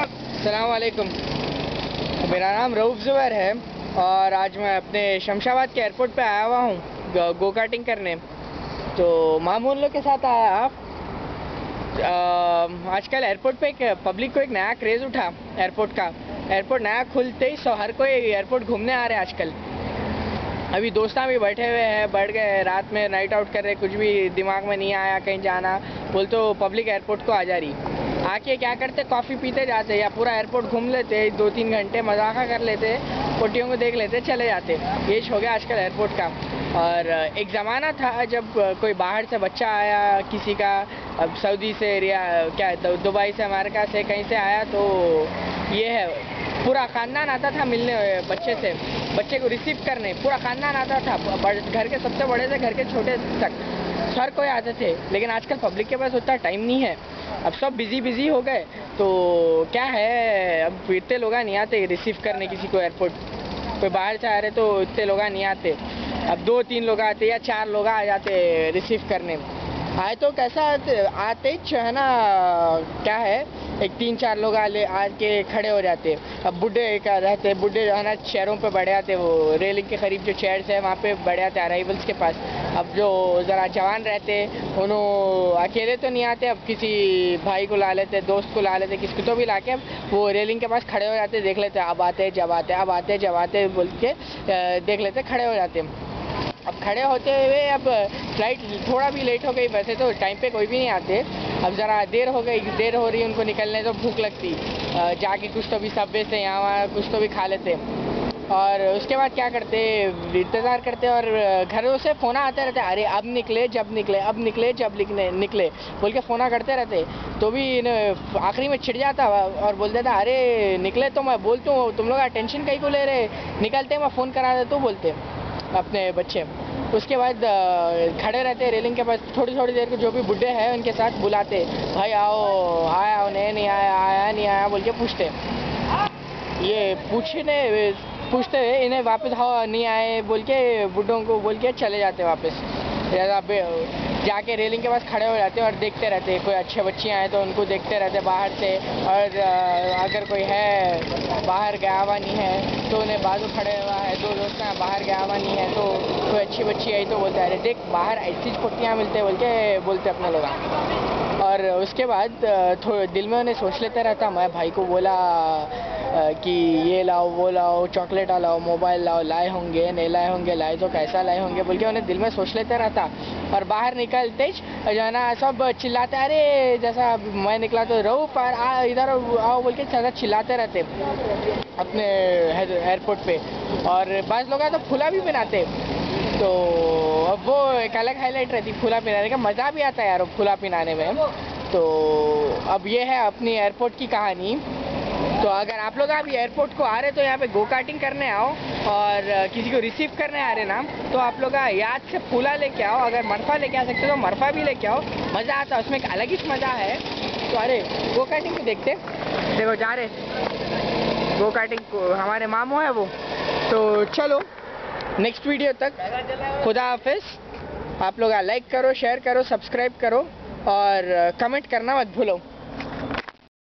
अस्सलाम वालेकुम। मेरा नाम रऊफ ज़ुबैर है और आज मैं अपने शमशाबाद के एयरपोर्ट पे आया हुआ हूँ गो कार्टिंग करने। तो मामून लोग के साथ आया। आजकल एयरपोर्ट पे एक पब्लिक को एक नया क्रेज़ उठा एयरपोर्ट का। एयरपोर्ट नया खुलते ही हर कोई एयरपोर्ट घूमने आ रहे हैं आजकल। अभी दोस्तां भी बैठे हुए हैं, बैठ गए रात में नाइट आउट कर रहे, कुछ भी दिमाग में नहीं आया कहीं जाना, बोल तो पब्लिक एयरपोर्ट को आ जा रही। आके क्या करते, कॉफ़ी पीते जाते या पूरा एयरपोर्ट घूम लेते, 2-3 घंटे मजाका कर लेते, पोटियों को देख लेते, चले जाते। ये हो गया आजकल एयरपोर्ट का। और एक ज़माना था जब कोई बाहर से बच्चा आया किसी का, अब सऊदी से या क्या दुबई से अमेरिका से कहीं से आया, तो ये है पूरा ख़ानदान आता था मिलने बच्चे से, बच्चे को रिसीव करने पूरा ख़ानदान आता था। घर के सबसे बड़े से घर के छोटे तक हर कोई आते थे। लेकिन आजकल पब्लिक के पास उतना टाइम नहीं है, अब सब बिजी हो गए। तो क्या है, अब इतने लोग नहीं आते रिसीव करने किसी को एयरपोर्ट। कोई बाहर से आ रहे तो इतने लोग नहीं आते, अब 2-3 लोग आते या 4 लोग आ जाते रिसीव करने। आए तो कैसा आते ही है ना, क्या है, एक 3-4 लोग आके खड़े हो जाते। अब बुढ़े का रहते, बुढ़े जो है ना चेयरों पे बैठ जाते, वो रेलिंग के करीब जो चेयर्स है वहाँ पे बैठ जाते अराइवल्स के पास। अब जो ज़रा जवान रहते उन्होंने अकेले तो नहीं आते, अब किसी भाई को ला लेते, दोस्त को ला लेते, किसी को तो भी ला के वो रेलिंग के पास खड़े हो जाते, देख लेते अब आते जब आते, अब आते जब आते बोल के देख लेते, खड़े हो जाते। अब खड़े होते हुए अब फ्लाइट थोड़ा भी लेट हो गई, वैसे तो टाइम पे कोई भी नहीं आते, अब ज़रा देर हो रही उनको निकलने, तो भूख लगती, जाके कुछ तो भी सबवे से यहाँ वहाँ कुछ तो भी खा लेते। और उसके बाद क्या करते, इंतज़ार करते और घरों से फ़ोन आते रहते, अरे अब निकले जब निकले, अब निकले जब निकले बोल के फ़ोन करते रहते। तो भी आखिरी में छिड़ जाता और बोल देता, अरे निकले तो मैं बोलता हूँ, तुम लोग टेंशन कहीं को ले रहे, निकलते मैं फ़ोन करा देता हूँ बोलते अपने बच्चे। उसके बाद खड़े रहते रेलिंग के पास, थोड़ी देर को जो भी बुढ़े हैं उनके साथ बुलाते, भाई आओ, आया नहीं आया, आया नहीं आया बोल के पूछते। ये पूछते इन्हें वापस आओ नहीं आए बोल के बुढ़ों को बोल के चले जाते वापस। जाके रेलिंग के पास खड़े हो जाते और देखते रहते, कोई अच्छे बच्चे आए तो उनको देखते रहते बाहर से। और अगर कोई है बाहर गया हुआ नहीं है तो उन्हें बाजू खड़े हुआ है, 2 दोस्त हैं बाहर गया हुआ नहीं है, तो कोई अच्छी बच्ची आई तो बोलते अरे देख बाहर ऐसी पोटियाँ मिलते बोल के बोलते अपने लोग। और उसके बाद थोड़े दिल में उन्हें सोच लेते रहता, मैं भाई को बोला कि ये लाओ वो लाओ, चॉकलेट लाओ, मोबाइल लाओ, लाए होंगे नहीं लाए होंगे, लाए तो कैसा लाए होंगे बोल के उन्हें दिल में सोच लेते रहता। और बाहर निकलते ही जो है ना सब चिल्लाते, अरे जैसा मैं निकला तो रऊफ इधर आओ बोल के ज़्यादा चिल्लाते रहते अपने एयरपोर्ट पे। और बाज़ लोग तो फूला भी पहनाते, तो अब वो एक अलग हाईलाइट रहती फूला पहनाने का, मज़ा भी आता है यार फूला पहनाने में। तो अब ये है अपनी एयरपोर्ट की कहानी। तो अगर आप लोग अभी एयरपोर्ट को आ रहे तो यहाँ पे गो कार्टिंग करने आओ, और किसी को रिसीव करने आ रहे ना तो आप लोग याद से फूला लेके आओ, अगर मरफा लेके आ सकते तो मरफा भी लेके आओ, मज़ा आता है उसमें, एक अलग ही मज़ा है। तो अरे गो कार्टिंग को देखो जा रहे गो कार्टिंग को, हमारे मामू है वो। तो चलो नेक्स्ट वीडियो तक खुदा हाफिज़। आप लोग लाइक करो, शेयर करो, सब्सक्राइब करो और कमेंट करना मत भूलो।